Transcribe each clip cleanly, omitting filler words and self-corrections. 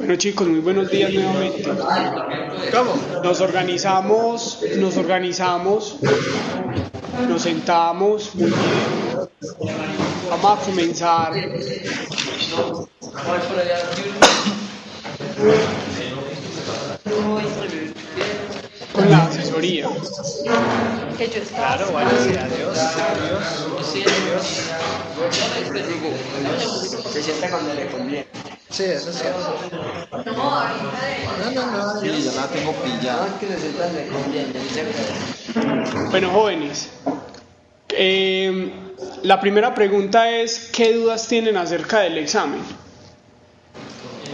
Bueno chicos, muy buenos días nuevamente. ¿Cómo? Nos sentamos, muy bien. Vamos a comenzar con la asesoría. Claro, bueno, sí, adiós. Se sienta cuando le conviene. Sí, eso es cierto. No, Sí, ya la tengo pillada. No, es que se sienta donde le conviene. Bueno jóvenes, la primera pregunta es ¿qué dudas tienen acerca del examen?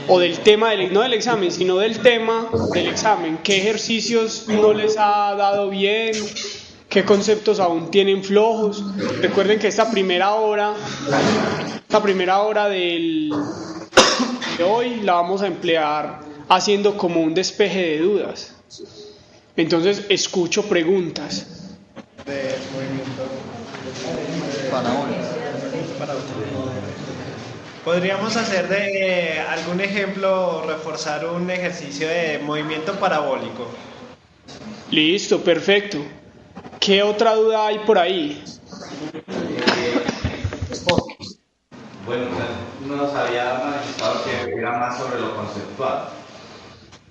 O del tema, no del examen, sino del tema del examen. ¿Qué ejercicios no les ha dado bien? ¿Qué conceptos aún tienen flojos? Recuerden que esta primera hora de hoy la vamos a emplear haciendo como un despeje de dudas. Entonces escucho preguntas. de movimiento Para hoy. para usted. Podríamos hacer de algún ejemplo, reforzar un ejercicio de movimiento parabólico. Listo, perfecto. ¿Qué otra duda hay por ahí? Bueno, usted nos había manifestado que era más sobre lo conceptual.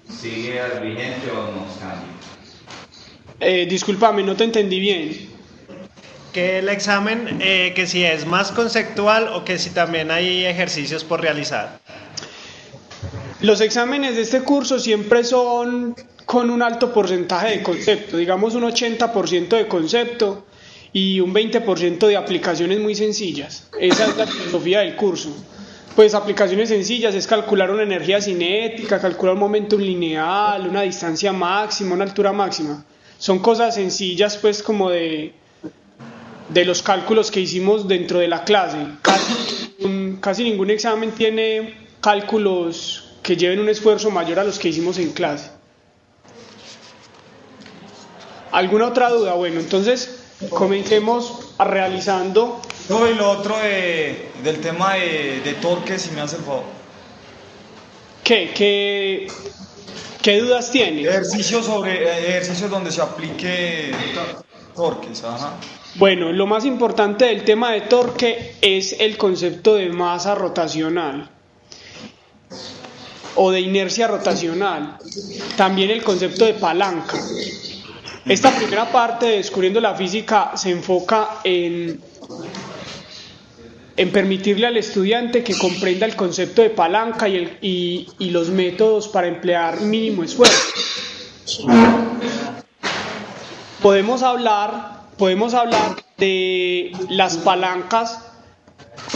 ¿Sigue vigente o nos cambia? Discúlpame, no te entendí bien. Que el examen, que si es más conceptual o que si también hay ejercicios por realizar. Los exámenes de este curso siempre son con un alto porcentaje de concepto, digamos un 80% de concepto y un 20% de aplicaciones muy sencillas. Esa es la filosofía del curso. Pues aplicaciones sencillas es calcular una energía cinética, calcular un momentum lineal, una distancia máxima, una altura máxima. Son cosas sencillas pues como de los cálculos que hicimos dentro de la clase. Casi ningún examen tiene cálculos que lleven un esfuerzo mayor a los que hicimos en clase. ¿Alguna otra duda? Bueno, entonces comencemos realizando. No, y lo otro del tema de torque, si me hace el favor. ¿Qué dudas tiene? Ejercicios donde se aplique torques, ajá. Bueno, lo más importante del tema de torque es el concepto de masa rotacional o de inercia rotacional. También el concepto de palanca. Esta primera parte de Descubriendo la Física se enfoca en permitirle al estudiante que comprenda el concepto de palanca y los métodos para emplear mínimo esfuerzo. Podemos hablar de las palancas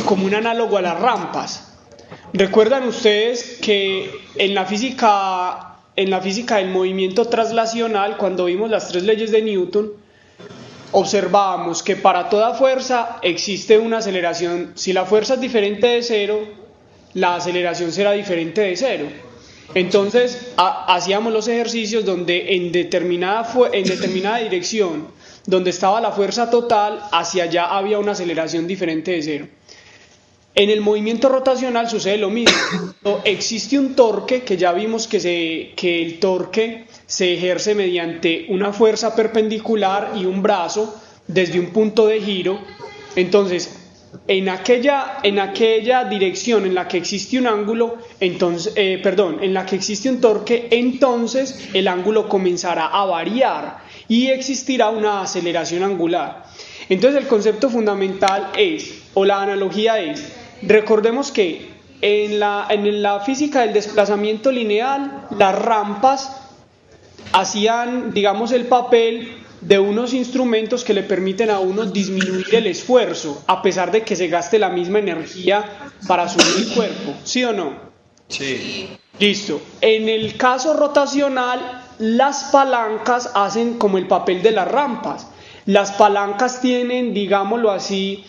como un análogo a las rampas. ¿Recuerdan ustedes que en la física del movimiento traslacional, cuando vimos las 3 leyes de Newton, observábamos que para toda fuerza existe una aceleración? Si la fuerza es diferente de cero, la aceleración será diferente de cero. Entonces hacíamos los ejercicios donde en determinada dirección, donde estaba la fuerza total, hacia allá había una aceleración diferente de cero. En el movimiento rotacional sucede lo mismo. Existe un torque, que ya vimos que el torque se ejerce mediante una fuerza perpendicular y un brazo desde un punto de giro. Entonces, en aquella dirección en la que existe un ángulo, en la que existe un torque, entonces el ángulo comenzará a variar y existirá una aceleración angular. Entonces el concepto fundamental la analogía es, recordemos que en la física del desplazamiento lineal, las rampas hacían, digamos, el papel de unos instrumentos que le permiten a uno disminuir el esfuerzo, a pesar de que se gaste la misma energía para subir el cuerpo, ¿sí o no? Sí. Listo. En el caso rotacional, las palancas hacen como el papel de las rampas. Las palancas tienen, digámoslo así,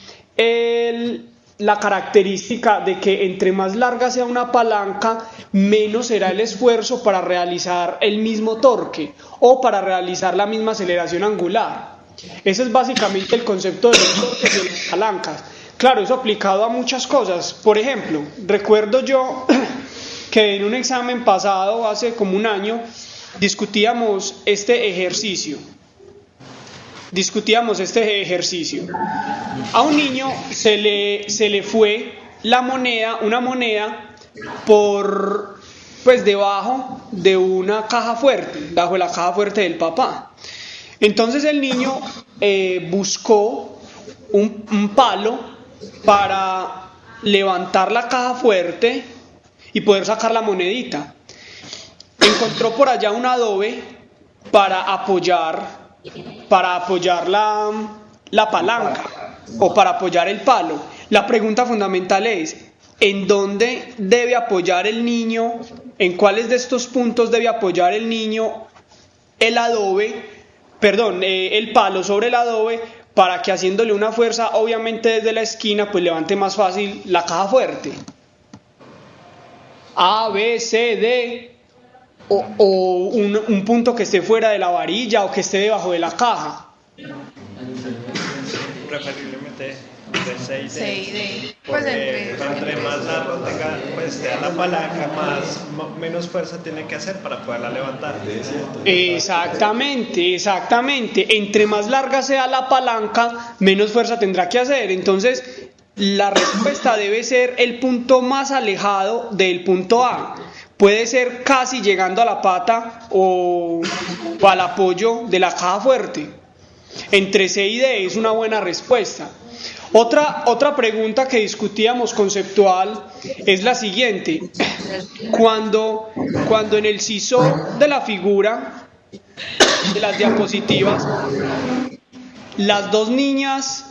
la característica de que entre más larga sea una palanca, menos será el esfuerzo para realizar el mismo torque o para realizar la misma aceleración angular. Ese es básicamente el concepto de los torques y de las palancas. Claro, eso aplicado a muchas cosas. Por ejemplo, recuerdo yo que en un examen pasado, hace como un año, discutíamos este ejercicio. A un niño se le fue una moneda pues debajo de una caja fuerte, bajo la caja fuerte del papá. Entonces el niño buscó un palo para levantar la caja fuerte y poder sacar la monedita. Encontró por allá un adobe para apoyar la palanca o para apoyar el palo. La pregunta fundamental es: ¿en dónde debe apoyar el niño? ¿En cuáles de estos puntos debe apoyar el niño el palo sobre el adobe, para que haciéndole una fuerza, obviamente desde la esquina, pues levante más fácil la caja fuerte? A, B, C, D, o un punto que esté fuera de la varilla o que esté debajo de la caja. Preferiblemente de 6 C y D. Pues porque entre más largo tenga, pues te da la palanca, menos fuerza tiene que hacer para poderla levantar. Exactamente. Entre más larga sea la palanca, menos fuerza tendrá que hacer. Entonces, la respuesta debe ser el punto más alejado del punto A. Puede ser casi llegando a la pata o al apoyo de la caja fuerte. Entre C y D es una buena respuesta. Otra pregunta que discutíamos conceptual es la siguiente: cuando en el sisor de la figura de las diapositivas las dos niñas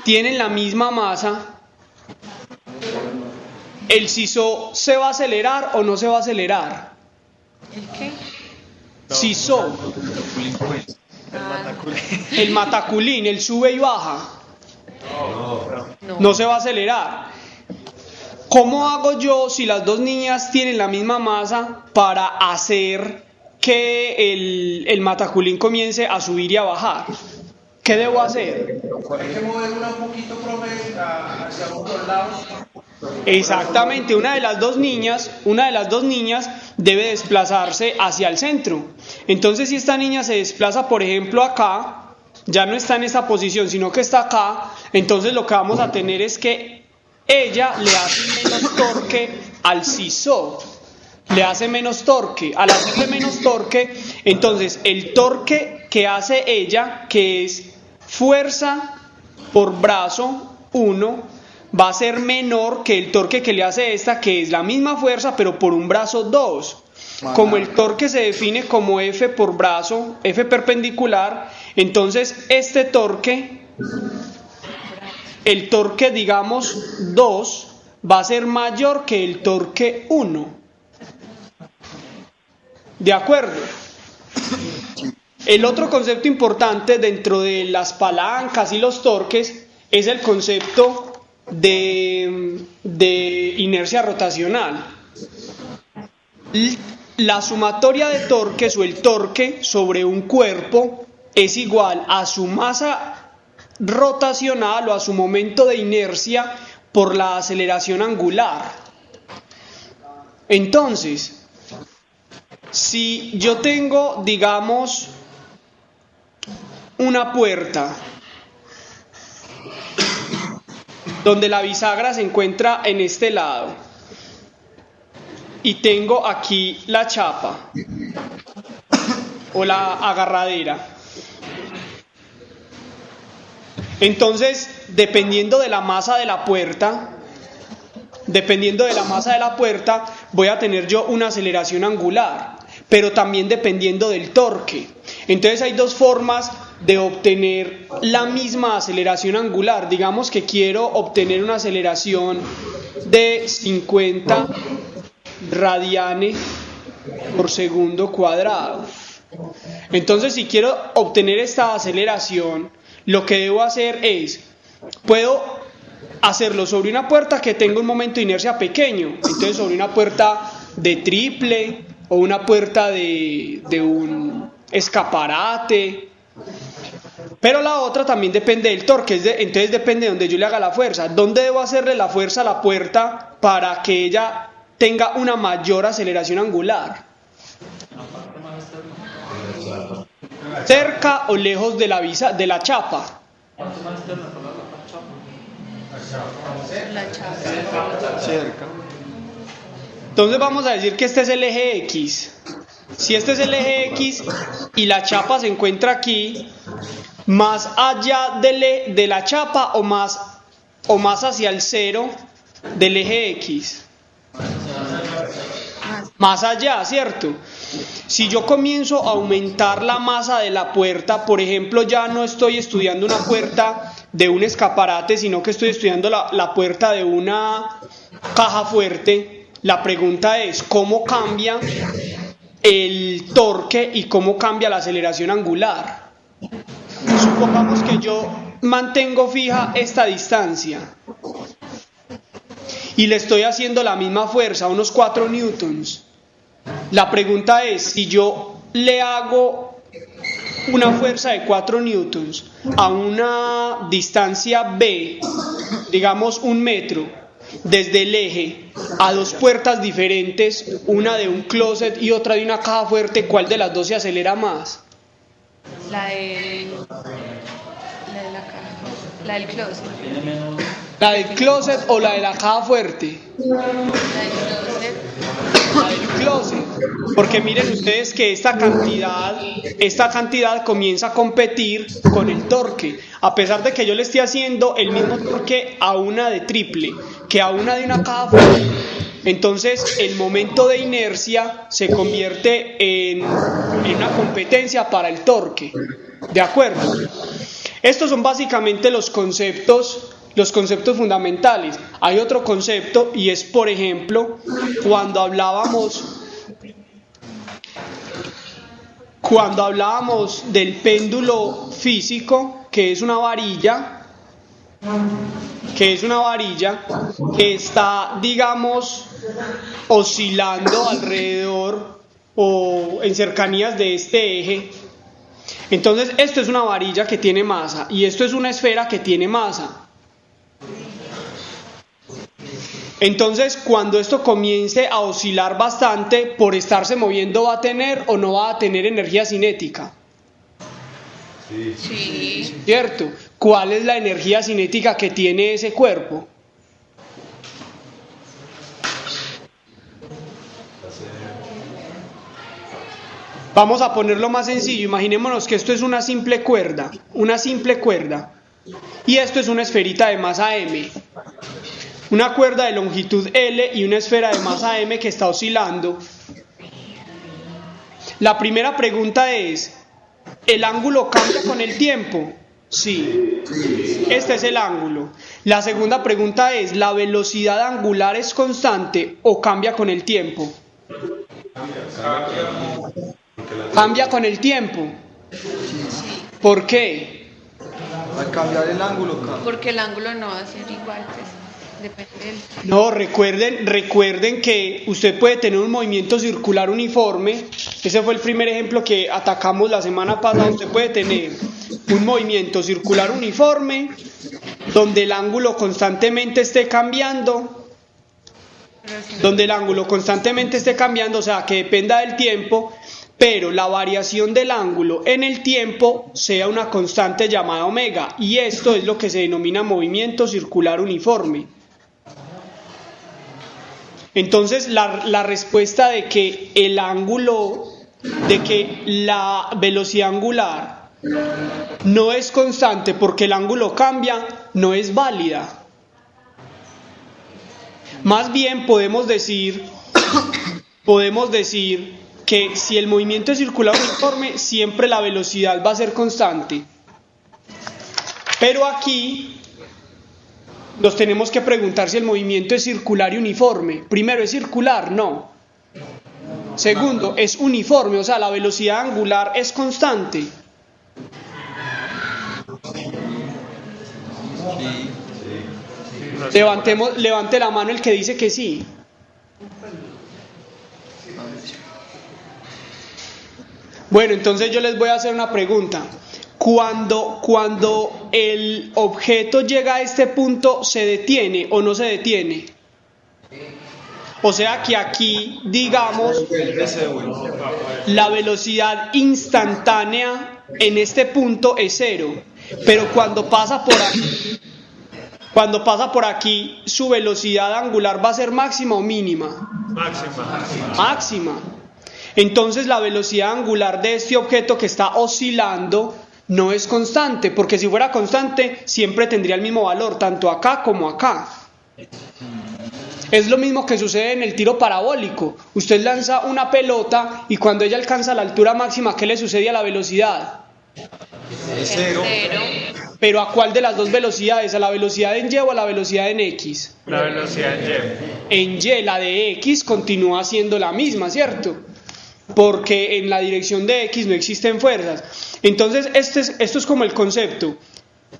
tienen la misma masa, ¿el sisor se va a acelerar o no se va a acelerar? ¿El qué? Sisor. El mataculín, el sube y baja. No se va a acelerar. ¿Cómo hago yo, si las dos niñas tienen la misma masa, para hacer que el mataculín comience a subir y a bajar? ¿Qué debo hacer? Hay que moverla un poquito, profe, hacia otros lados. Exactamente, una de las dos niñas debe desplazarse hacia el centro. Entonces, si esta niña se desplaza, por ejemplo, acá, ya no está en esta posición, sino que está acá, entonces lo que vamos a tener es que ella le hace menos torque al sisor. Le hace menos torque. Al hacerle menos torque, entonces el torque que hace ella, que es fuerza por brazo 1, va a ser menor que el torque que le hace esta, que es la misma fuerza pero por un brazo 2. Como el torque se define como F por brazo, F perpendicular, entonces este torque, el torque digamos 2, va a ser mayor que el torque 1. ¿De acuerdo? El otro concepto importante dentro de las palancas y los torques es el concepto de inercia rotacional. La sumatoria de torques o el torque sobre un cuerpo es igual a su masa rotacional o a su momento de inercia por la aceleración angular. Entonces, si yo tengo, digamos, una puerta donde la bisagra se encuentra en este lado y tengo aquí la chapa o la agarradera, entonces dependiendo de la masa de la puerta, voy a tener yo una aceleración angular, pero también dependiendo del torque. Entonces hay dos formas de obtener la misma aceleración angular. Digamos que quiero obtener una aceleración de 50 radianes por segundo cuadrado. Entonces, si quiero obtener esta aceleración, lo que debo hacer es, puedo hacerlo sobre una puerta que tenga un momento de inercia pequeño. Entonces, sobre una puerta de triple o una puerta de un escaparate. Pero la otra también depende del torque, entonces depende de donde yo le haga la fuerza. ¿Dónde debo hacerle la fuerza a la puerta para que ella tenga una mayor aceleración angular? ¿Cerca o lejos de la chapa? La chapa. Cerca. Entonces vamos a decir que este es el eje X. Si este es el eje X y la chapa se encuentra aquí, más allá de la chapa o más hacia el cero del eje X. Más allá, ¿cierto? Si yo comienzo a aumentar la masa de la puerta, por ejemplo, ya no estoy estudiando una puerta de un escaparate, sino que estoy estudiando la puerta de una caja fuerte, la pregunta es, ¿cómo cambia el torque y cómo cambia la aceleración angular? Supongamos que yo mantengo fija esta distancia y le estoy haciendo la misma fuerza, unos 4 newtons. La pregunta es, si yo le hago una fuerza de 4 newtons a una distancia B, digamos 1 metro, desde el eje a 2 puertas diferentes, una de un closet y otra de una caja fuerte, ¿cuál de las dos se acelera más? La de la caja. La del closet. ¿La del closet o la de la caja fuerte? La del closet. La del closet. Porque miren ustedes que esta cantidad comienza a competir con el torque. A pesar de que yo le esté haciendo el mismo torque a una de triple que a una de una caja fuerte, entonces el momento de inercia se convierte en una competencia para el torque. ¿De acuerdo? Estos son básicamente los conceptos fundamentales. Hay otro concepto y es, por ejemplo, cuando hablábamos del péndulo físico, que es una varilla que está, digamos, oscilando alrededor o en cercanías de este eje. Entonces esto es una varilla que tiene masa y esto es una esfera que tiene masa. Entonces cuando esto comience a oscilar bastante, por estarse moviendo, ¿va a tener o no va a tener energía cinética? Sí. ¿Cierto? ¿Cuál es la energía cinética que tiene ese cuerpo? Vamos a ponerlo más sencillo. Imaginémonos que esto es una simple cuerda, y esto es una esferita de masa m. Una cuerda de longitud L y una esfera de masa m que está oscilando. La primera pregunta es, ¿el ángulo cambia con el tiempo? Sí, este es el ángulo. La segunda pregunta es, ¿la velocidad angular es constante o cambia con el tiempo? ¿Cambia con el tiempo? ¿Por qué? Al cambiar el ángulo, Porque el ángulo no va a ser igual, pues, depende del... No, recuerden que usted puede tener un movimiento circular uniforme. Ese fue el primer ejemplo que atacamos la semana pasada. Usted puede tener un movimiento circular uniforme donde el ángulo constantemente esté cambiando, o sea, que dependa del tiempo, pero la variación del ángulo en el tiempo sea una constante llamada omega, y esto es lo que se denomina movimiento circular uniforme. Entonces la respuesta de que la velocidad angular no es constante porque el ángulo cambia, no es válida. Más bien podemos decir que si el movimiento es circular uniforme, siempre la velocidad va a ser constante. Pero aquí nos tenemos que preguntar si el movimiento es circular y uniforme. Primero, ¿es circular? No. Segundo, es uniforme, o sea, la velocidad angular es constante. Levante la mano el que dice que sí. Bueno, entonces yo les voy a hacer una pregunta. cuando el objeto llega a este punto, ¿se detiene o no se detiene? O sea que aquí, digamos, la velocidad instantánea en este punto es 0, pero cuando pasa por aquí, ¿su velocidad angular va a ser máxima o mínima? Máxima. Entonces la velocidad angular de este objeto que está oscilando no es constante, porque si fuera constante siempre tendría el mismo valor, tanto acá como acá. Es lo mismo que sucede en el tiro parabólico. Usted lanza una pelota y cuando ella alcanza la altura máxima, ¿qué le sucede a la velocidad? Es 0. ¿Pero a cuál de las dos velocidades? ¿A la velocidad en Y o a la velocidad en X? La velocidad en Y. En Y, la de X continúa siendo la misma, ¿cierto? Porque en la dirección de X no existen fuerzas. Entonces, esto es como el concepto.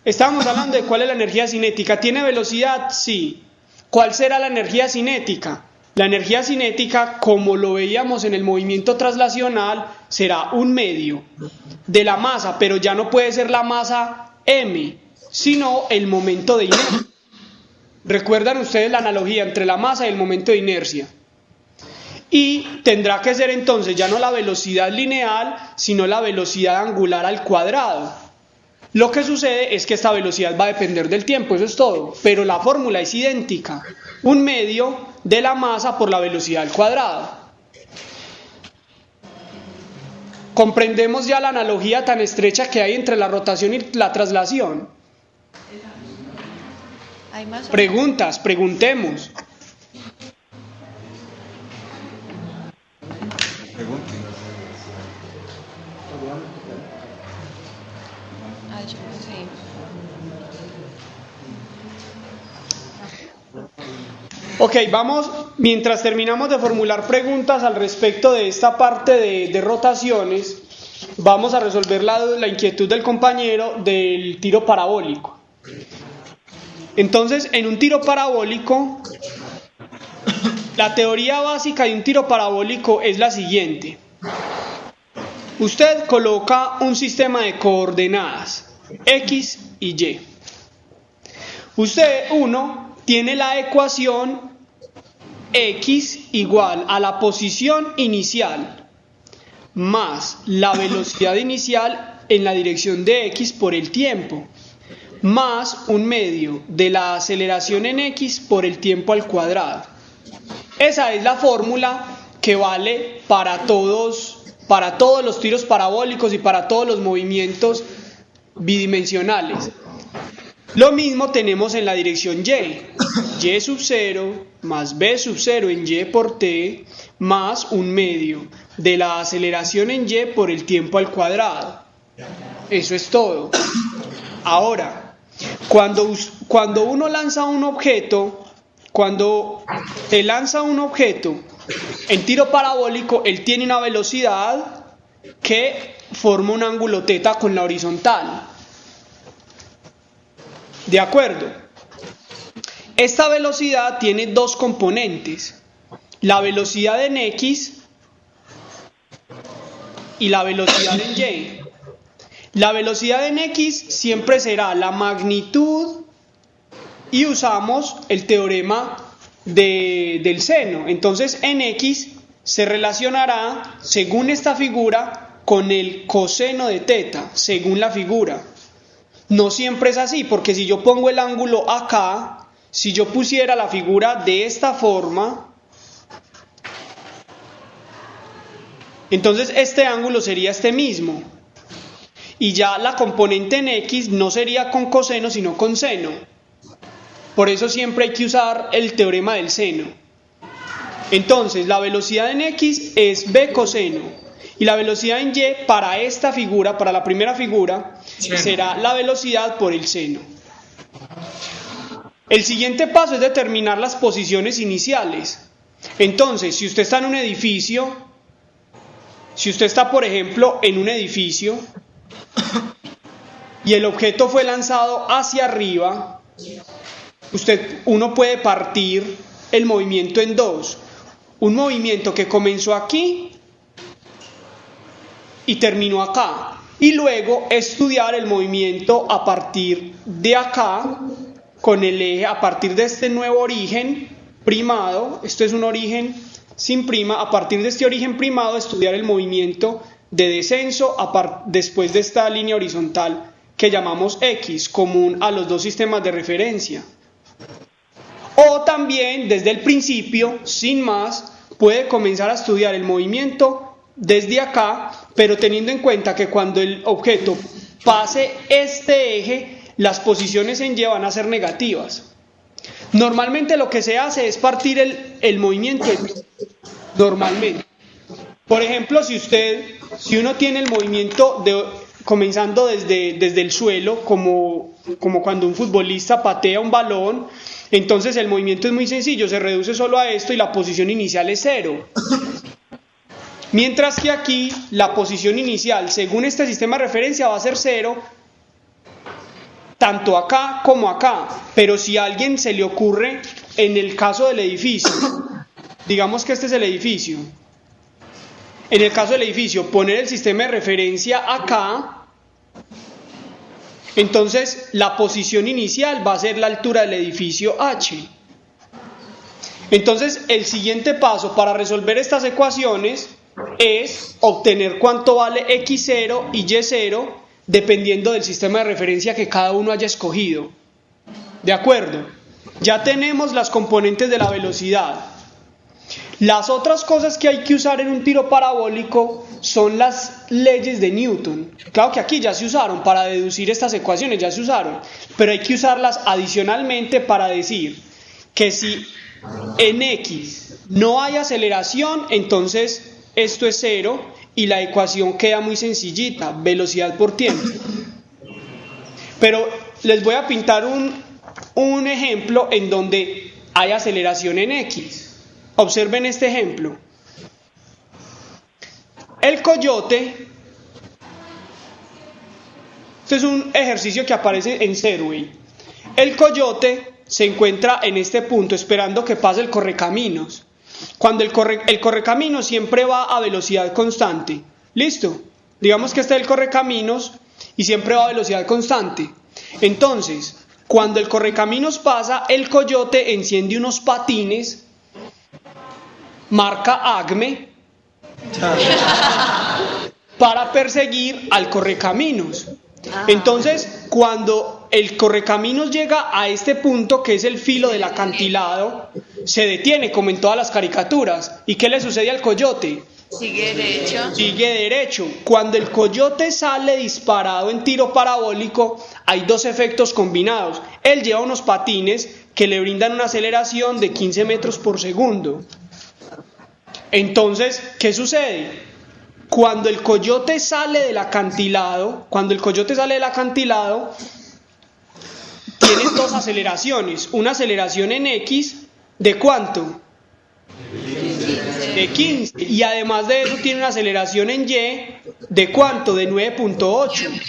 Estábamos hablando de cuál es la energía cinética. ¿Tiene velocidad? Sí. ¿Cuál será la energía cinética? La energía cinética, como lo veíamos en el movimiento traslacional, será un medio de la masa, pero ya no puede ser la masa m, sino el momento de inercia. ¿Recuerdan ustedes la analogía entre la masa y el momento de inercia? Y tendrá que ser entonces ya no la velocidad lineal, sino la velocidad angular al cuadrado. Lo que sucede es que esta velocidad va a depender del tiempo, eso es todo, pero la fórmula es idéntica, un medio de la masa por la velocidad al cuadrado. ¿Comprendemos ya la analogía tan estrecha que hay entre la rotación y la traslación? Hay más Preguntas, preguntemos. Pregunte. yo no sé. Ok, vamos, mientras terminamos de formular preguntas al respecto de esta parte de rotaciones, vamos a resolver la inquietud del compañero del tiro parabólico. Entonces, en un tiro parabólico, la teoría básica de un tiro parabólico es la siguiente. Usted coloca un sistema de coordenadas, X y Y. Uno tiene la ecuación X igual a la posición inicial más la velocidad inicial en la dirección de X por el tiempo, más un medio de la aceleración en X por el tiempo al cuadrado. Esa es la fórmula que vale para todos los tiros parabólicos y para todos los movimientos bidimensionales. Lo mismo tenemos en la dirección Y sub 0 más B sub 0 en Y por T más un medio de la aceleración en Y por el tiempo al cuadrado. Eso es todo. Ahora, cuando uno lanza un objeto, cuando te lanza un objeto en tiro parabólico, él tiene una velocidad que forma un ángulo θ con la horizontal. ¿De acuerdo? Esta velocidad tiene dos componentes, la velocidad en X y la velocidad en Y. La velocidad en X siempre será la magnitud y usamos el teorema del seno. Entonces en X se relacionará, según esta figura, con el coseno de θ, según la figura. No siempre es así, porque si yo pongo el ángulo acá, si yo pusiera la figura de esta forma, entonces este ángulo sería este mismo. Y ya la componente en X no sería con coseno, sino con seno. Por eso siempre hay que usar el teorema del seno. Entonces, la velocidad en X es B coseno. Y la velocidad en Y para esta figura, para la primera figura, será la velocidad por el seno. El siguiente paso es determinar las posiciones iniciales. Entonces, si usted está en un edificio, si usted está, por ejemplo, en un edificio y el objeto fue lanzado hacia arriba, uno puede partir el movimiento en dos. Un movimiento que comenzó aquí y terminó acá. y luego estudiar el movimiento a partir de acá, con el eje, a partir de este nuevo origen primado. Esto es un origen sin prima. A partir de este origen primado, estudiar el movimiento de descenso después de esta línea horizontal que llamamos X, común a los dos sistemas de referencia. O también, desde el principio, sin más, puede comenzar a estudiar el movimiento desde acá, pero teniendo en cuenta que cuando el objeto pase este eje, las posiciones en Y van a ser negativas. Normalmente lo que se hace es partir el movimiento normalmente. Por ejemplo, si uno tiene el movimiento comenzando desde el suelo, como cuando un futbolista patea un balón, entonces el movimiento es muy sencillo, se reduce solo a esto y la posición inicial es 0. Mientras que aquí la posición inicial, según este sistema de referencia, va a ser 0, tanto acá como acá. Pero si a alguien se le ocurre, en el caso del edificio, digamos que este es el edificio, en el caso del edificio, poner el sistema de referencia acá, entonces la posición inicial va a ser la altura del edificio H. Entonces el siguiente paso para resolver estas ecuaciones es obtener cuánto vale X0 y Y0 dependiendo del sistema de referencia que cada uno haya escogido. ¿De acuerdo? Ya tenemos las componentes de la velocidad. Las otras cosas que hay que usar en un tiro parabólico son las leyes de Newton. Claro que aquí ya se usaron, para deducir estas ecuaciones ya se usaron, pero hay que usarlas adicionalmente para decir que si en X no hay aceleración, entonces esto es 0 y la ecuación queda muy sencillita, velocidad por tiempo. Pero les voy a pintar un ejemplo en donde hay aceleración en X. Observen este ejemplo. El coyote, este es un ejercicio que aparece en Serway. El coyote se encuentra en este punto esperando que pase el correcaminos. Cuando el correcaminos siempre va a velocidad constante. ¿Listo? Digamos que este es el correcaminos y siempre va a velocidad constante. Entonces, cuando el correcaminos pasa, el coyote enciende unos patines, marca ACME, para perseguir al correcaminos. Entonces, cuando el correcaminos llega a este punto, que es el filo del acantilado, se detiene como en todas las caricaturas. ¿Y qué le sucede al coyote? Sigue derecho. Sigue derecho. Cuando el coyote sale disparado en tiro parabólico, hay dos efectos combinados. Él lleva unos patines que le brindan una aceleración de 15 metros por segundo. Entonces, ¿qué sucede? Cuando el coyote sale del acantilado, tiene dos aceleraciones. Una aceleración en X, ¿de cuánto? De 15. Y además de eso tiene una aceleración en Y, ¿de cuánto? De 9.8.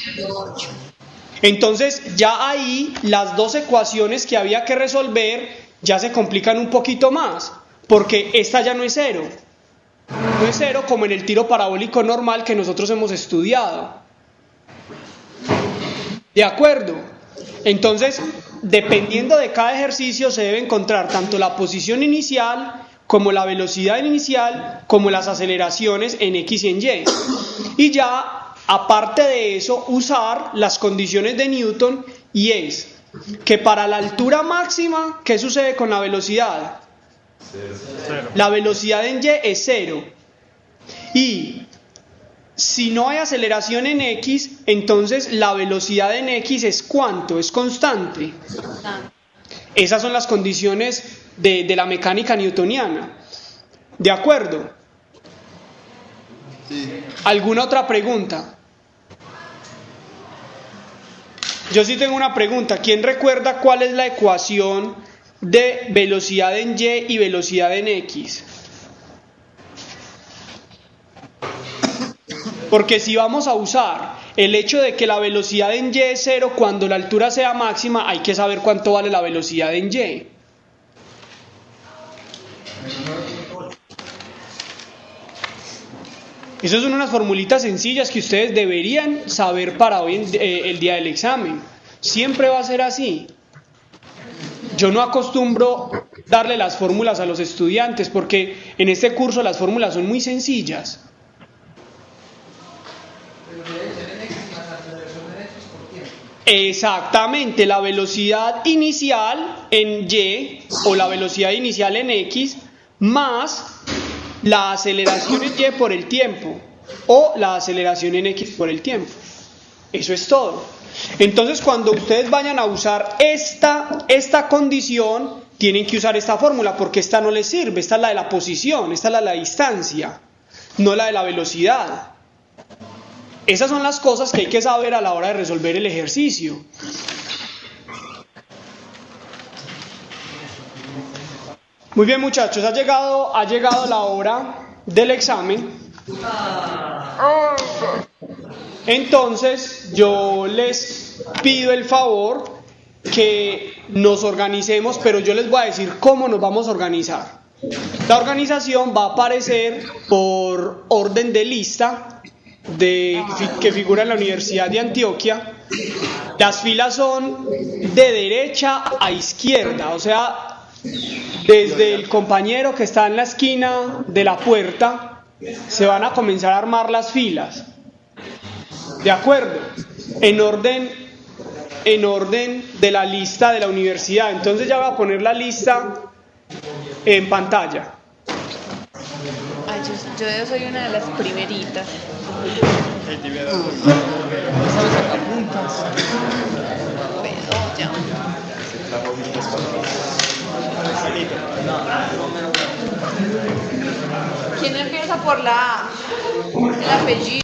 Entonces, ya ahí las dos ecuaciones que había que resolver ya se complican un poquito más, porque esta ya no es 0. No es 0 como en el tiro parabólico normal que nosotros hemos estudiado. ¿De acuerdo? Entonces, dependiendo de cada ejercicio se debe encontrar tanto la posición inicial, como la velocidad inicial, como las aceleraciones en X y en Y. Y ya, aparte de eso, usar las condiciones de Newton, y es que para la altura máxima, ¿qué sucede con la velocidad? 0. La velocidad en Y es 0. Y si no hay aceleración en X, entonces la velocidad en X es ¿cuánto? Es constante. Esas son las condiciones de la mecánica newtoniana. ¿De acuerdo? Sí. ¿Alguna otra pregunta? Yo sí tengo una pregunta. ¿Quién recuerda cuál es la ecuación de velocidad en Y y velocidad en X? Porque si vamos a usar el hecho de que la velocidad en Y es 0 cuando la altura sea máxima, hay que saber cuánto vale la velocidad en Y. Esas son unas formulitas sencillas que ustedes deberían saber para hoy, el día del examen. Siempre va a ser así. Yo no acostumbro darle las fórmulas a los estudiantes porque en este curso las fórmulas son muy sencillas. Exactamente, la velocidad inicial en Y o la velocidad inicial en X más la aceleración en Y por el tiempo o la aceleración en X por el tiempo. Eso es todo. Entonces, cuando ustedes vayan a usar esta condición, tienen que usar esta fórmula porque esta no les sirve. Esta es la de la posición, esta es la de la distancia, no la de la velocidad. Esas son las cosas que hay que saber a la hora de resolver el ejercicio. Muy bien, muchachos, ha llegado la hora del examen. Entonces, yo les pido el favor que nos organicemos, pero yo les voy a decir cómo nos vamos a organizar. La organización va a aparecer por orden de lista que figura en la Universidad de Antioquia. Las filas son de derecha a izquierda, o sea, desde el compañero que está en la esquina de la puerta, se van a comenzar a armar las filas. ¿De acuerdo? En orden de la lista de la universidad. Entonces ya voy a poner la lista en pantalla. Ay, yo soy una de las primeritas. Pero ya. ¿Quién empieza por la A? El apellido.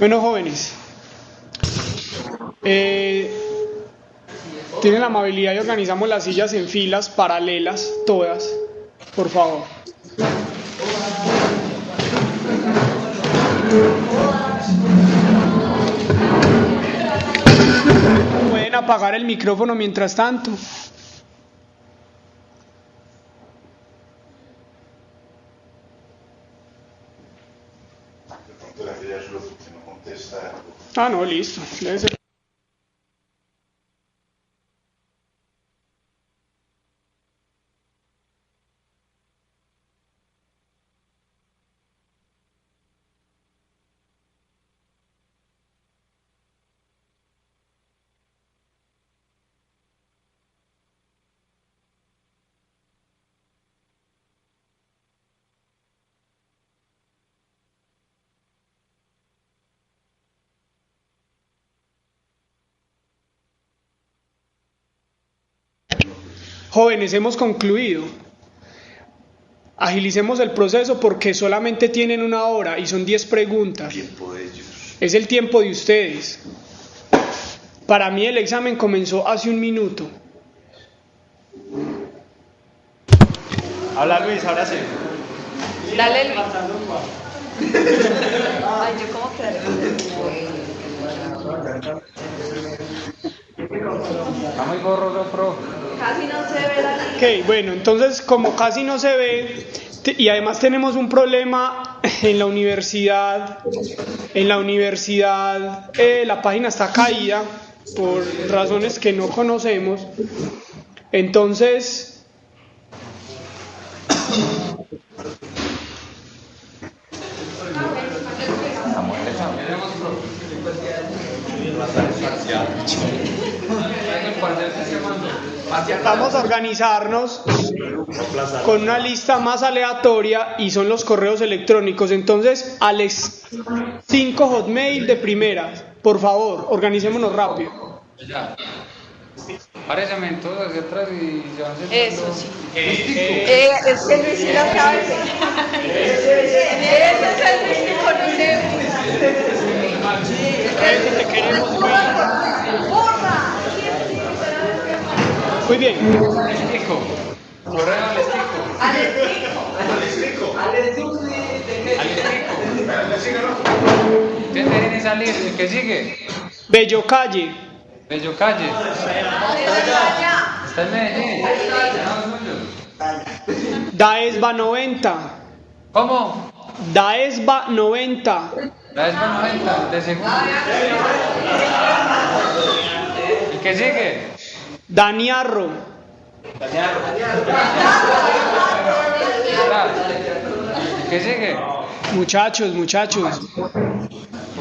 Bueno, jóvenes, tienen la amabilidad y organizamos las sillas en filas paralelas, todas, por favor. Pueden apagar el micrófono mientras tanto. Ah, no, listo. Debe ser. Jóvenes, hemos concluido. Agilicemos el proceso porque solamente tienen 1 hora y son 10 preguntas. Es el tiempo de ustedes. Para mí el examen comenzó hace 1 minuto. Habla Luis, ahora sí. Dale, Luis. Ay, yo como que Está muy borroso, pro. casi no se ve la línea. Ok, bueno, entonces como casi no se ve y además tenemos un problema en la universidad, la página está caída por razones que no conocemos, entonces vamos a organizarnos con una lista más aleatoria y son los correos electrónicos. Entonces, Alex 5 Hotmail de primera, por favor, organicémonos rápido. Ya. Párese todos hacia atrás y se van sentando. Eso sí. Es que Luis sí lo sabe. Ese es el Luis que conocemos. Te queremos, Luis. Muy bien. Estico. Correo al estico. ¿Quién tiene que salir? ¿El que sigue? Bello Calle. Bello Calle. Está en Medellín. Daesba 90. ¿Cómo? Daesba 90. La vez 90, de segundo. ¿El que sigue? Daniarro. ¿El que sigue? Muchachos,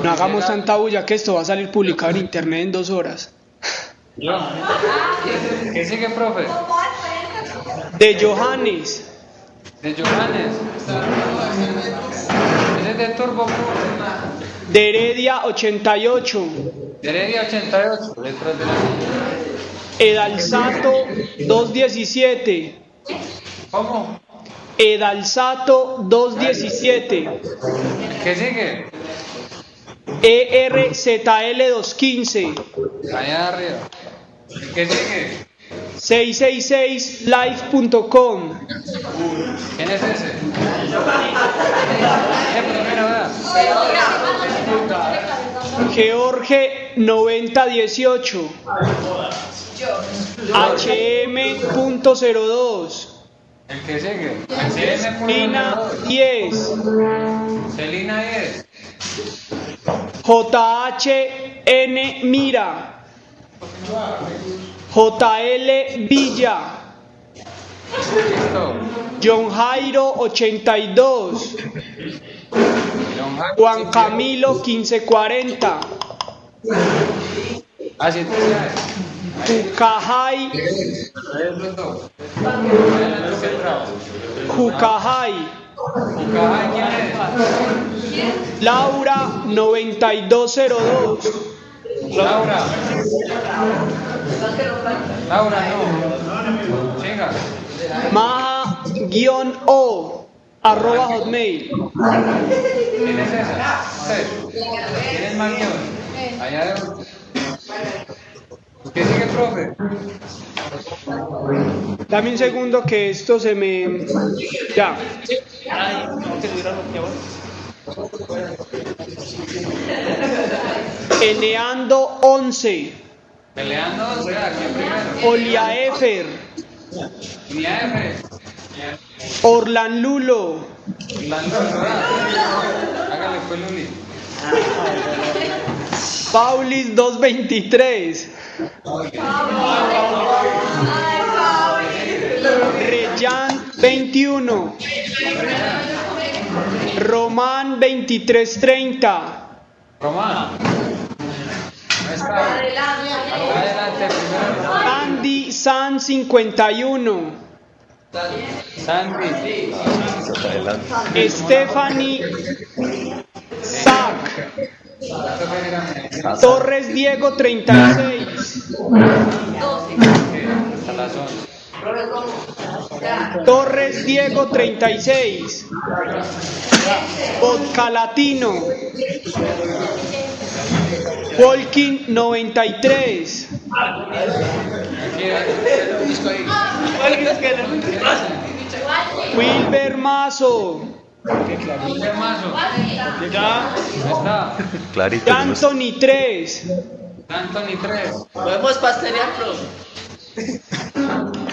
no hagamos tanta bulla que esto va a salir publicado en internet en 2 horas. Yo. ¿El que sigue, profe? De Johannes. De Johannes. Ese es de Turbo. De Heredia 88. De Heredia 88. Detrás de la... Edalsato 217. ¿Cómo? Edalsato 217. ¿El que sigue? ERZL 215. Allá arriba. ¿El que sigue? 666live.com. ¿Quién es ese? Primero, ¿verdad? George 9018. HM.02. ¿El que sigue? Celina 10. Celina 10. JHN Mira. JL Villa. Listo. John Jairo 82. Juan Camilo 1540. Así te sabes. Jucajay. Jucajay. ¿Quién es? Laura 9202. Laura. Laura, no. Siga. Maja-O. @hotmail. ¿Tienes esa? ¿Tienes más guión? Allá de... ¿Qué sigue, profe? Dame un segundo que esto se me... Ya. Eneando 11. Peleando, o sea, ¿quién primero? Oliaefer. Ni F. Orlan Lulo. Hágale pues, Luli. Paulis 223. Reyan 21. Román 2330. Román. Ahí está. Adelante, primero. Andy San 51. Sandy. Stephanie Sac. Torres Diego 36. Hasta las 11. Torres Diego 36. Vodka Latino. Walking 93. Wilber Mazo. Wilber Mazo. Ya. Está. Clarito. Anthony 3. Anthony 3. Podemos pastorear, profe.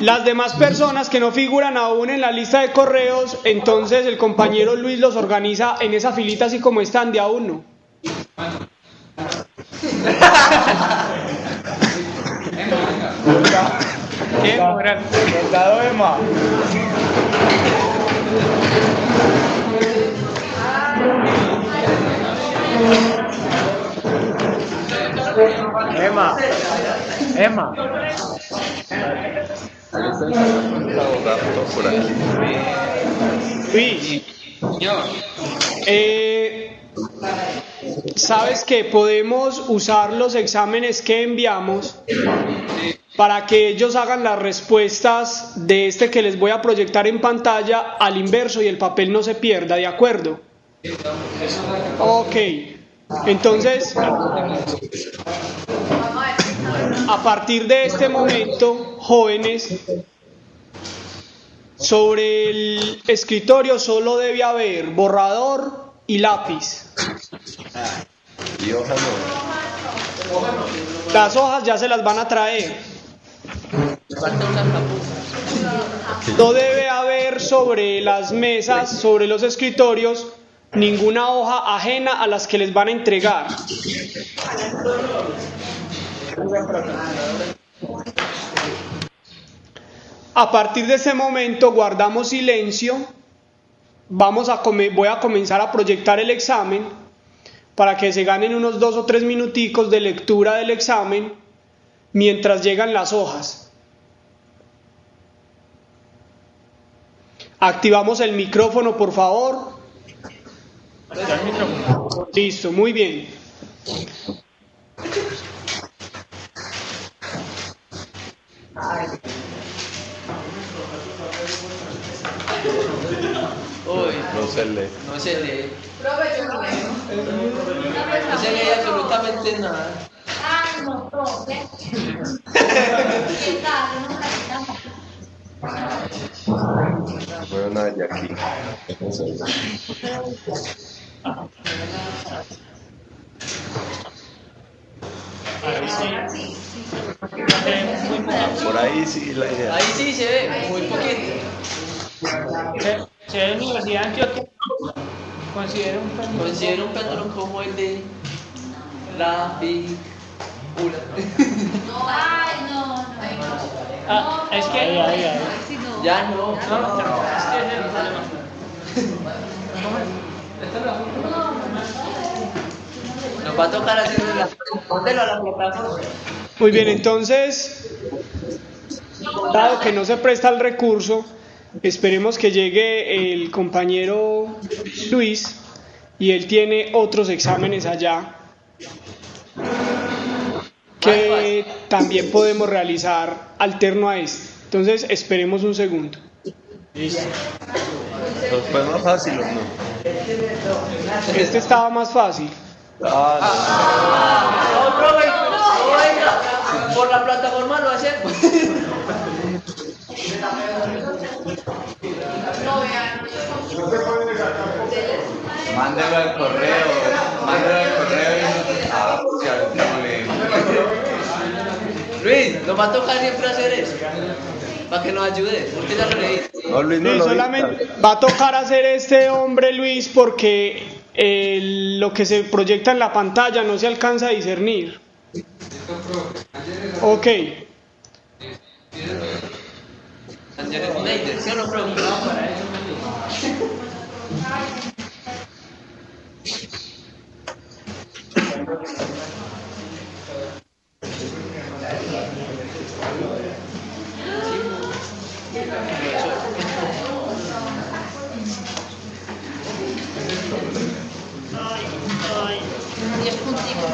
Las demás personas que no figuran aún en la lista de correos, entonces el compañero Luis los organiza en esa filita así como están de a uno. ¿Qué? Soldado Emma. Emma. Luis, Señor. ¿Sabes que podemos usar los exámenes que enviamos para que ellos hagan las respuestas de este que les voy a proyectar en pantalla al inverso y el papel no se pierda, ¿de acuerdo? Ok, entonces, a partir de este momento, jóvenes, sobre el escritorio solo debe haber borrador y lápiz. Y hoja no. Las hojas ya se las van a traer. No debe haber sobre las mesas, sobre los escritorios, ninguna hoja ajena a las que les van a entregar. A partir de ese momento guardamos silencio. Voy a comenzar a proyectar el examen para que se ganen unos 2 o 3 minuticos de lectura del examen mientras llegan las hojas. Activamos el micrófono, por favor. Listo, muy bien. Uy, No se lee. no se lee. No se lee absolutamente nada. Bueno, nada, ya aquí. Por ahí sí la idea. Ahí sí se ve, muy poquito. ¿Se ve en la Universidad de Antioquia? Considero Considero un péndulo como el de la figura. Es que Ya no. Nos va a tocar hacerle la póntelo a la plataforma. Muy bien, entonces, dado que no se presta el recurso, esperemos que llegue el compañero Luis y él tiene otros exámenes allá que también podemos realizar alterno a este. Entonces, esperemos un segundo. Listo. ¿Nos fue más fácil o no? Este estaba más fácil. No, profe, no venga. Por la plataforma lo hacen. Mándelo al correo y si algún problema. Luis, nos va a tocar siempre hacer eso. Para que nos ayude. Usted ya lo leí. No, Luis, no Luis, lo solamente dicta. va a tocar hacer este hombre, Luis, porque lo que se proyecta en la pantalla no se alcanza a discernir. Ok. Angel Schneider, ¿sí o no, profe?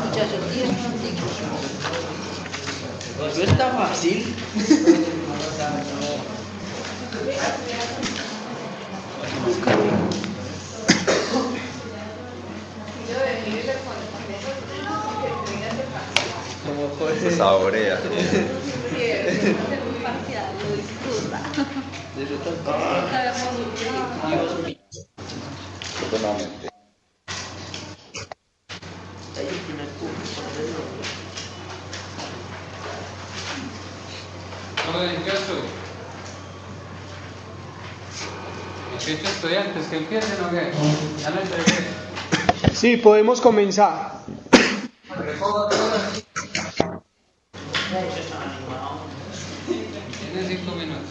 Muchachos, 10 punticos. No está fácil. Como Se saborea. Totalmente. ¿Cómo de yo soy? 18 estudiantes que empiecen o qué? Ya no entregué. Sí, podemos comenzar. Tienen 5 minutos.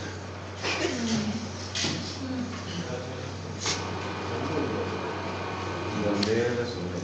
¿Dónde resumen?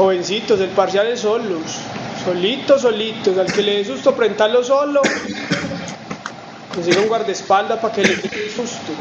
Jovencitos, el parcial es solos. Solitos, solitos. Al que le dé susto, prentarlo solo. Consiga un guardaespaldas para que le quite el susto.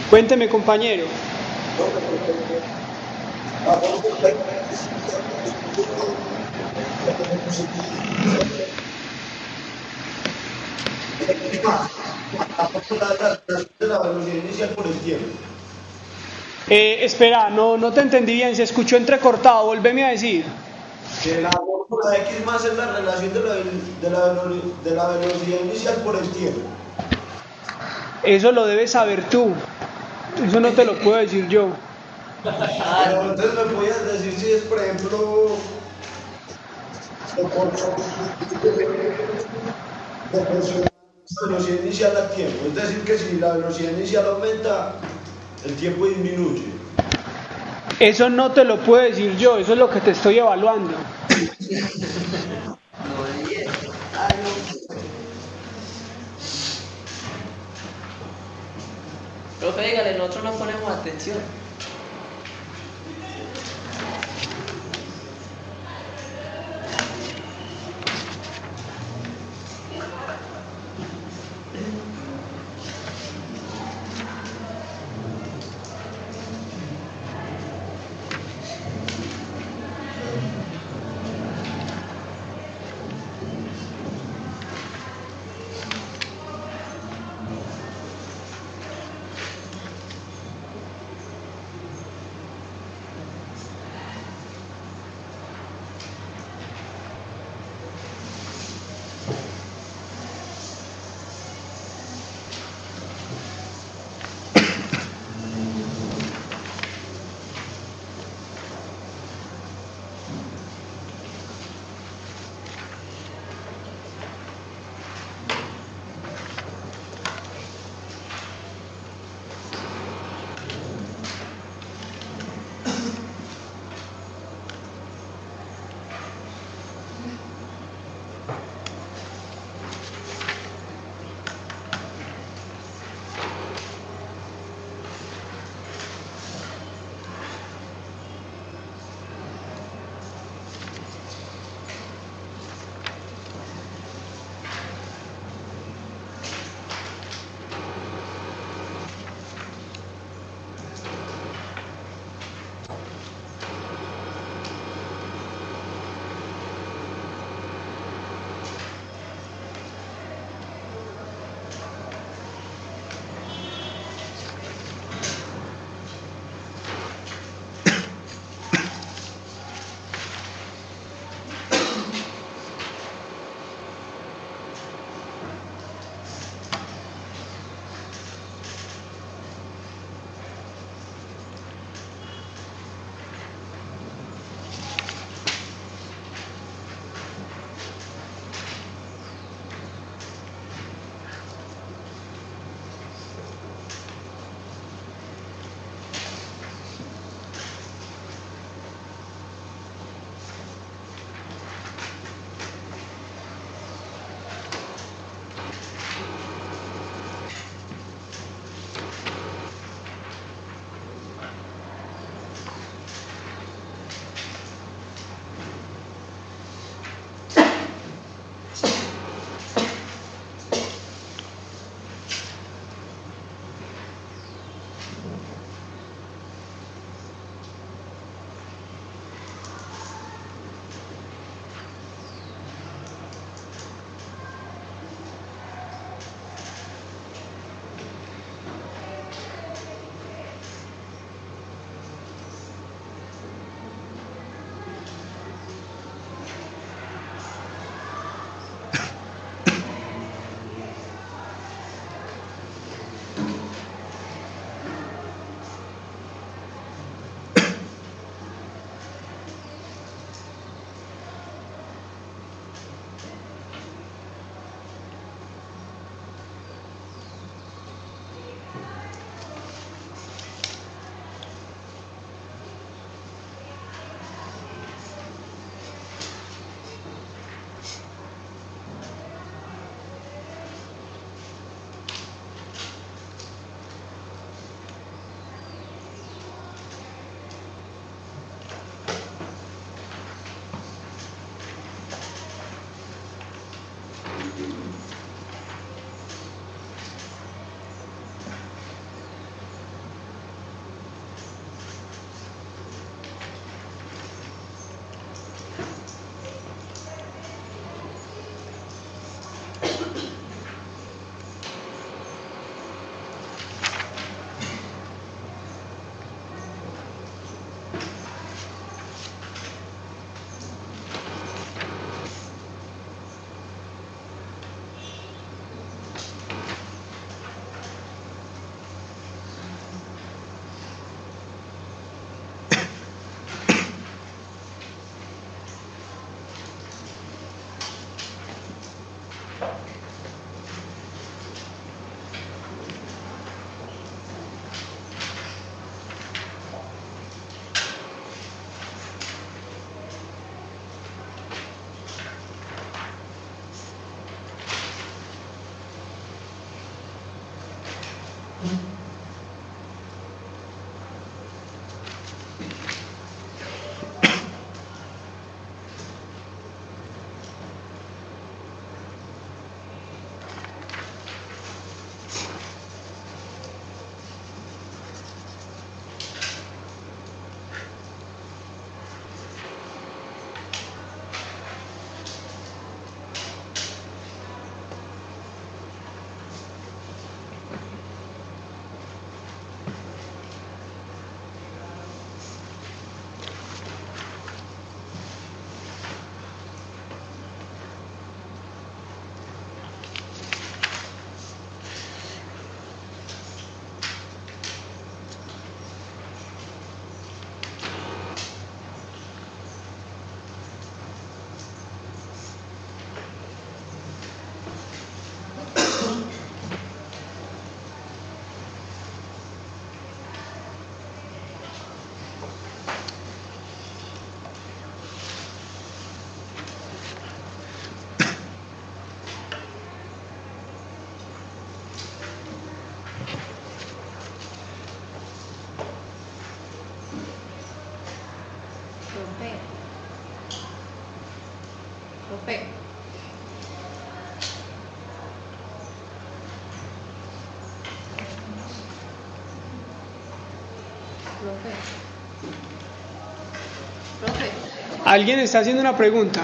Cuénteme, compañero. De la velocidad inicial por el tiempo. Espera, no te entendí bien, se escuchó entrecortado, volveme a decir. Que la fórmula X más es la relación de la velocidad inicial por el tiempo. Eso lo debes saber tú, eso no te lo puedo decir yo. Pero entonces me podías decir si es, por ejemplo, velocidad inicial al tiempo. Es decir, que si la velocidad inicial aumenta, el tiempo disminuye. Eso no te lo puedo decir yo, eso es lo que te estoy evaluando. Profe, dígale, nosotros no ponemos atención. Profe. ¿Alguien está haciendo una pregunta?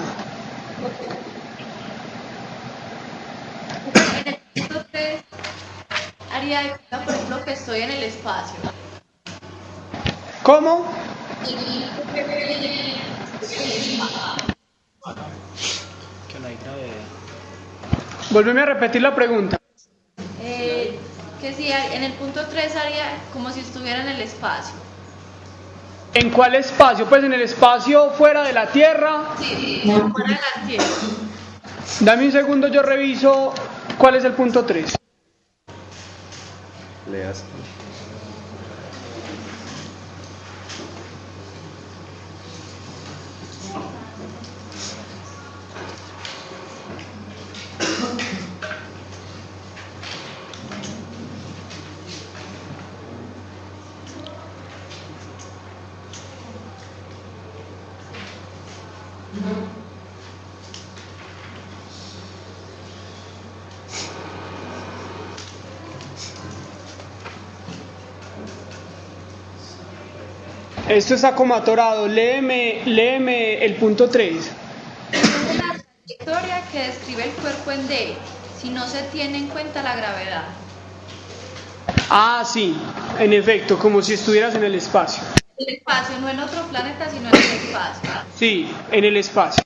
En el punto 3 haría de cuenta, por ejemplo, que estoy en el espacio. ¿Cómo? Volveme a repetir la pregunta. Que si en el punto 3 haría como si estuviera en el espacio. ¿En cuál espacio? Pues en el espacio fuera de la Tierra. Sí, fuera de la Tierra. Dame un segundo, yo reviso cuál es el punto 3. Leas. Esto está como atorado. Léeme el punto 3. Es una trayectoria que describe el cuerpo en D, si no se tiene en cuenta la gravedad. Ah, sí, en efecto, como si estuvieras en el espacio. El espacio, no en otro planeta, sino en el espacio. Sí, en el espacio.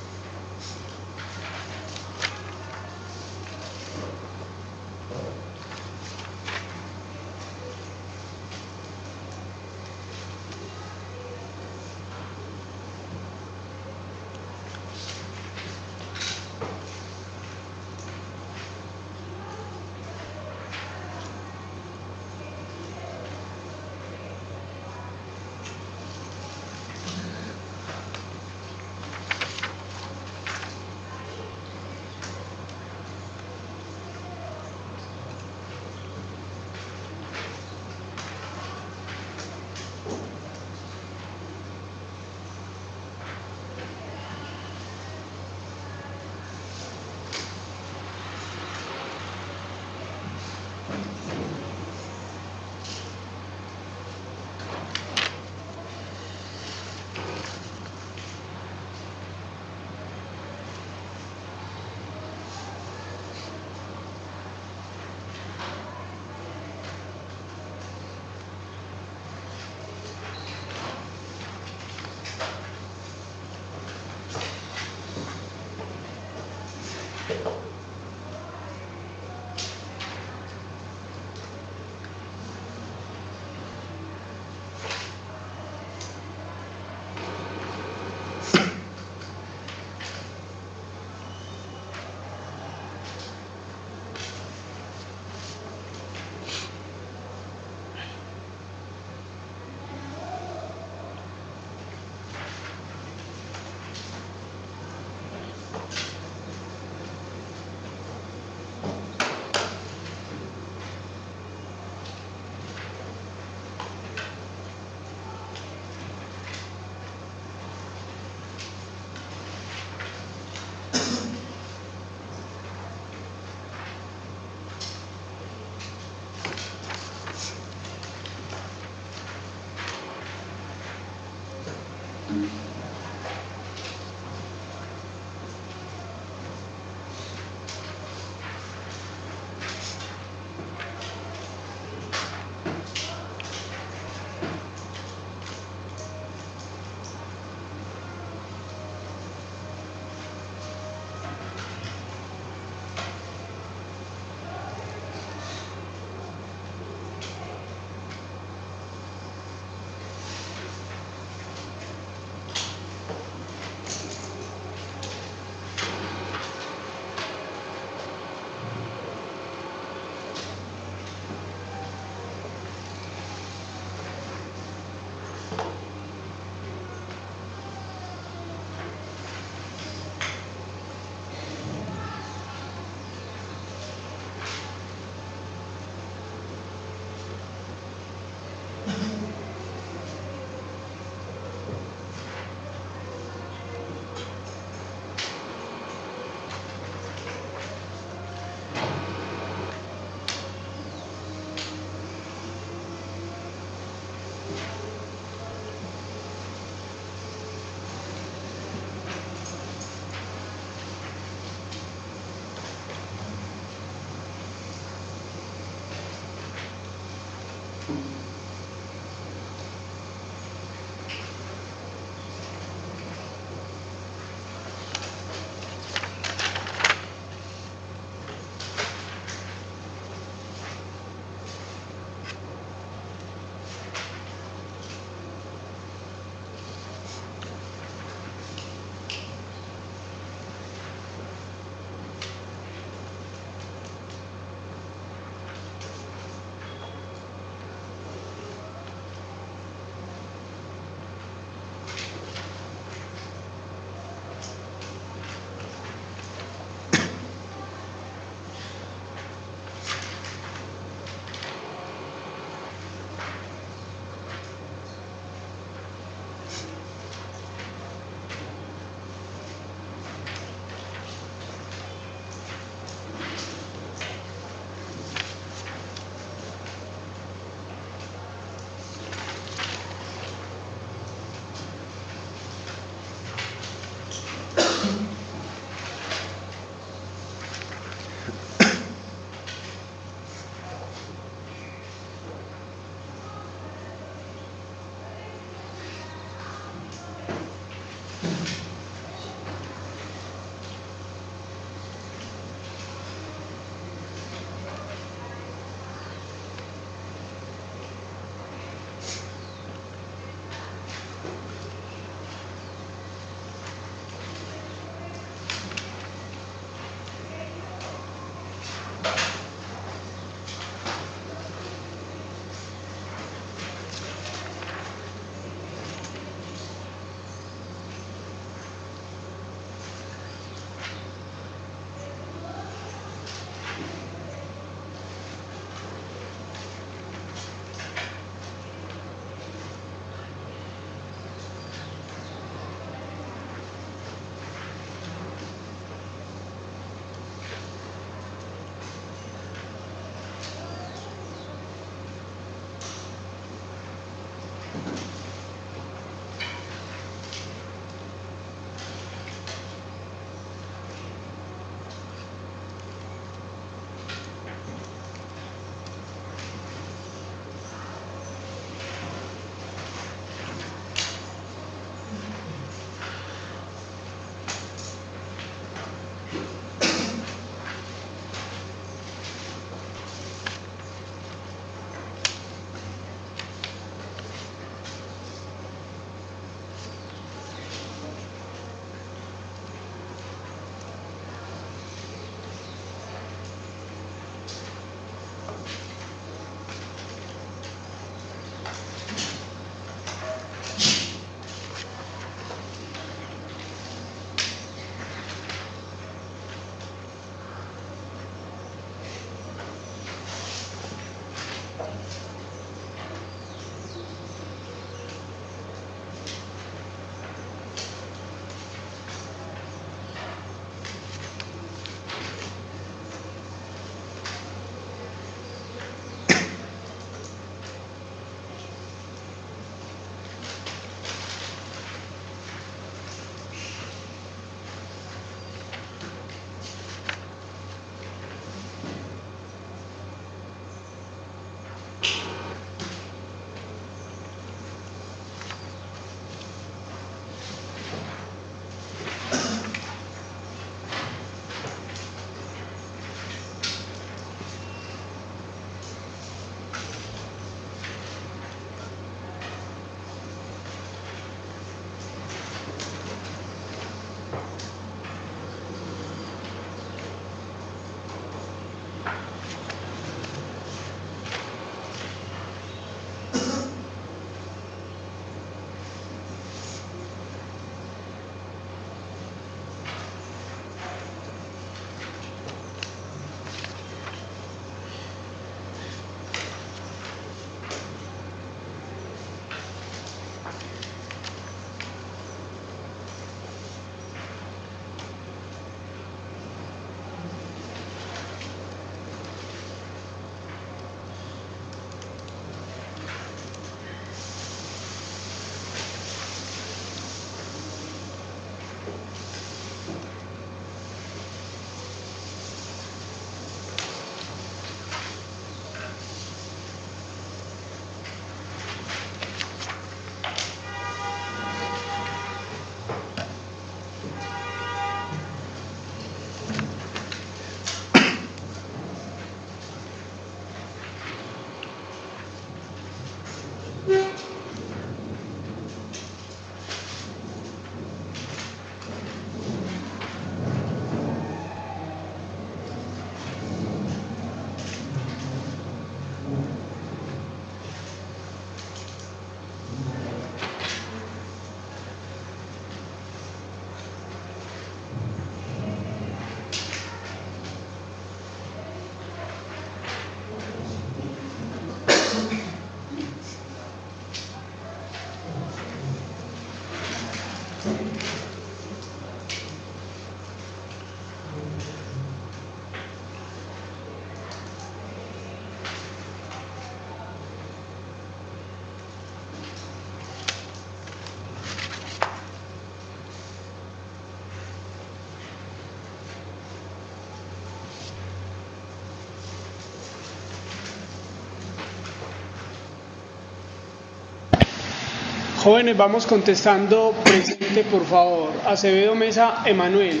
Jóvenes, vamos contestando presente, por favor. Acevedo Mesa, Emanuel.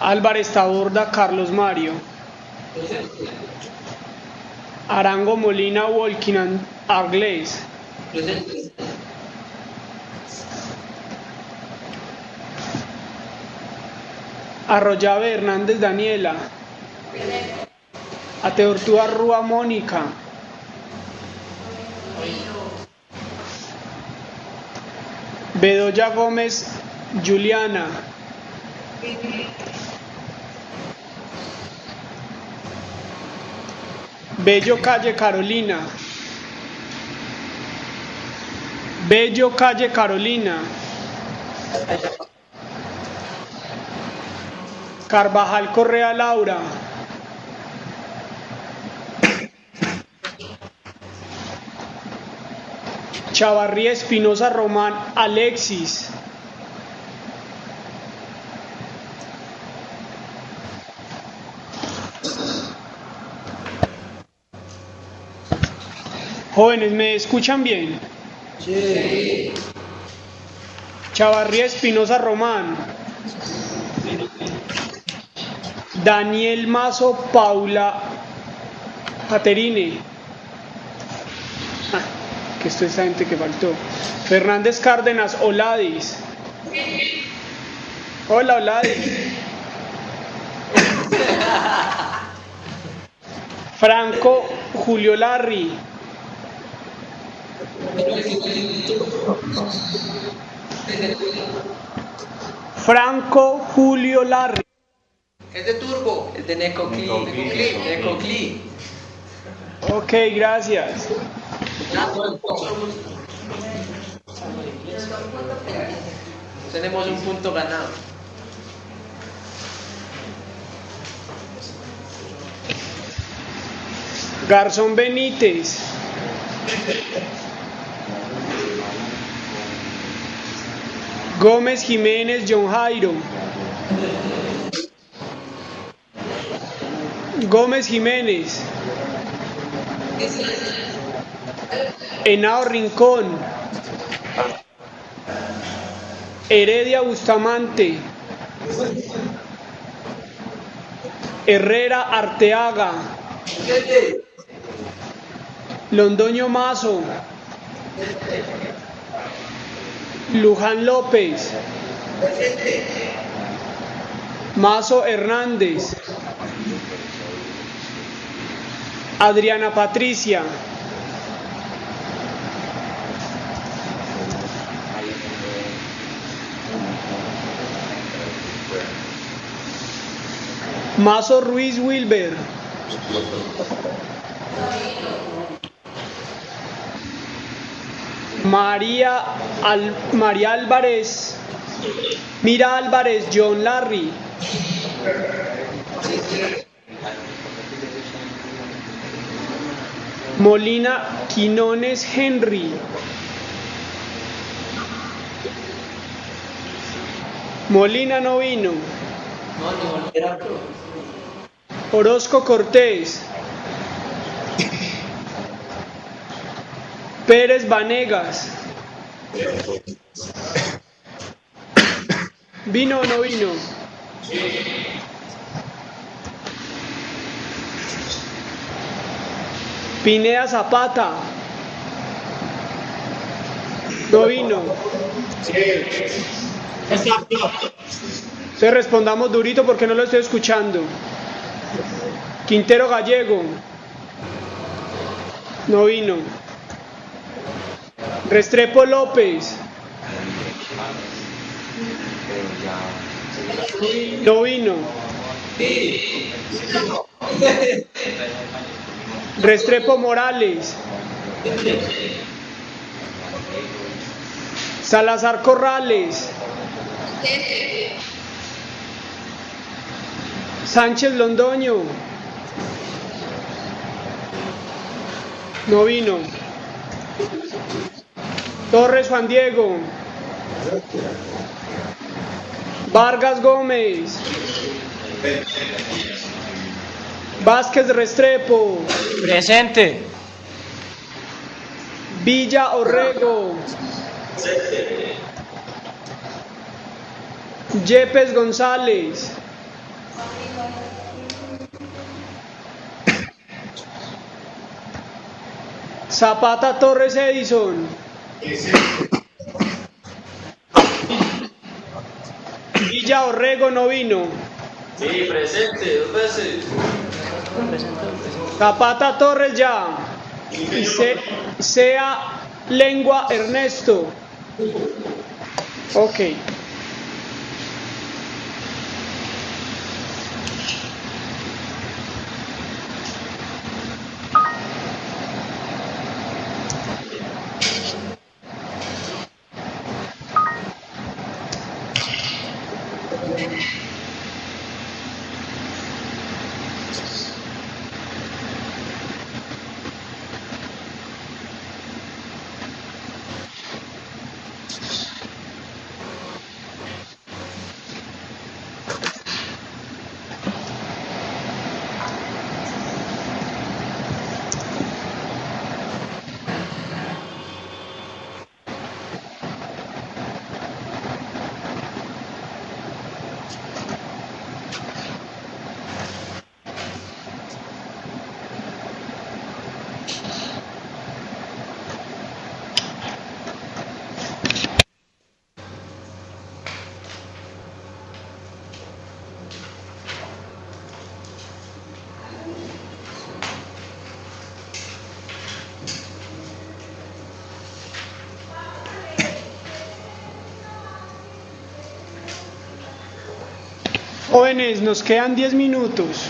Álvarez Taborda, Carlos Mario. Arango Molina, Walking Arglés. Arroyave Hernández, Daniela. Ateortúa Rúa, Mónica. Bedoya Gómez, Juliana. Bello Calle, Carolina. Bello Calle, Carolina. Carvajal Correa, Laura. Chavarría Espinosa Román, Alexis. Jóvenes, ¿me escuchan bien? Sí. Chavarría Espinosa Román. Daniel Mazo, Paula Caterine. Que esto es esa gente que faltó. Fernández Cárdenas, Oladis. Hola, Oladis. Franco Julio Larry. Franco Julio Larry. Es de Turbo. Es de Necoclí. Ok, gracias. Tenemos un punto ganado. Garzón Benítez. Gómez Jiménez, John Jairo. Gómez Jiménez. Henao Rincón. Heredia Bustamante. Herrera Arteaga. Londoño Mazo. Luján López. Mazo Hernández. Adriana Patricia. Mazo Ruiz Wilber. María Álvarez. Mira Álvarez, John Larry. Molina Quinones Henry. Molina no vino. Orozco Cortés. Pérez Vanegas. ¿Vino o no vino? Pineda Zapata. No vino. Entonces respondamos durito porque no lo estoy escuchando. Quintero Gallego. No vino. Restrepo López. No vino. Restrepo Morales. Salazar Corrales. Sánchez Londoño. No vino. Torres Juan Diego. Vargas Gómez. Vázquez Restrepo. Presente. Villa Orrego. Yepes González. Zapata Torres Edison. Villa Orrego no vino. Sí, presente, 2 veces. Zapata Torres ya. Y sea Lengua Ernesto. Ok. Jóvenes, nos quedan 10 minutos.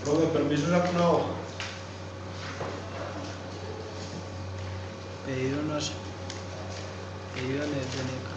Profe, permiso, saca una hoja. Pedido no sé. Pedido de Neca.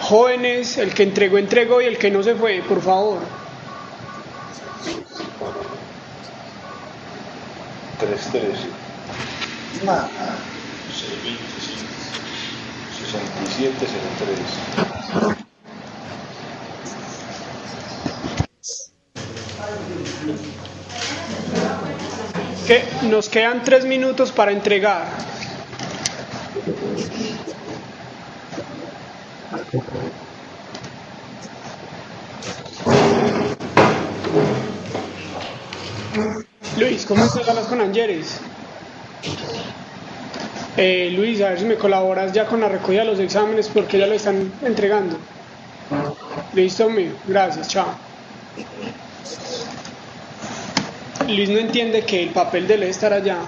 Jóvenes, el que entregó, entregó y el que no se fue, por favor. 3-3. 67-03. Que nos quedan 3 minutos para entregar. Luis, ¿cómo estás? ¿Hablas con Angeles? Luis, a ver si me colaboras ya con la recogida de los exámenes porque ya lo están entregando. Listo, mío. Gracias, chao. Luis no entiende que el papel debe estar allá.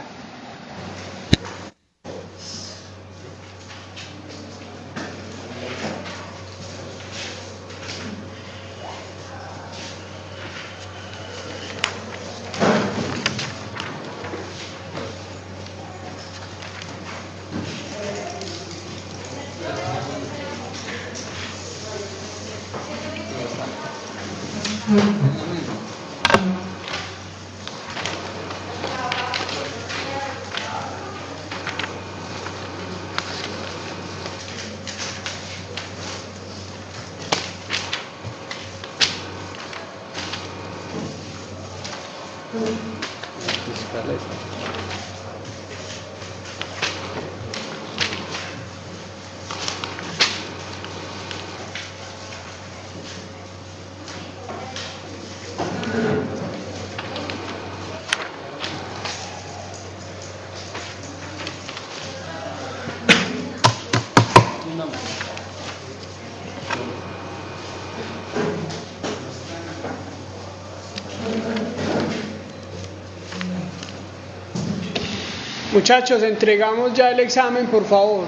Muchachos, entregamos ya el examen, por favor.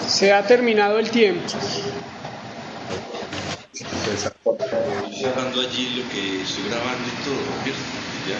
Se ha terminado el tiempo. Estoy grabando allí lo que estoy grabando y todo, ¿cierto? Ya.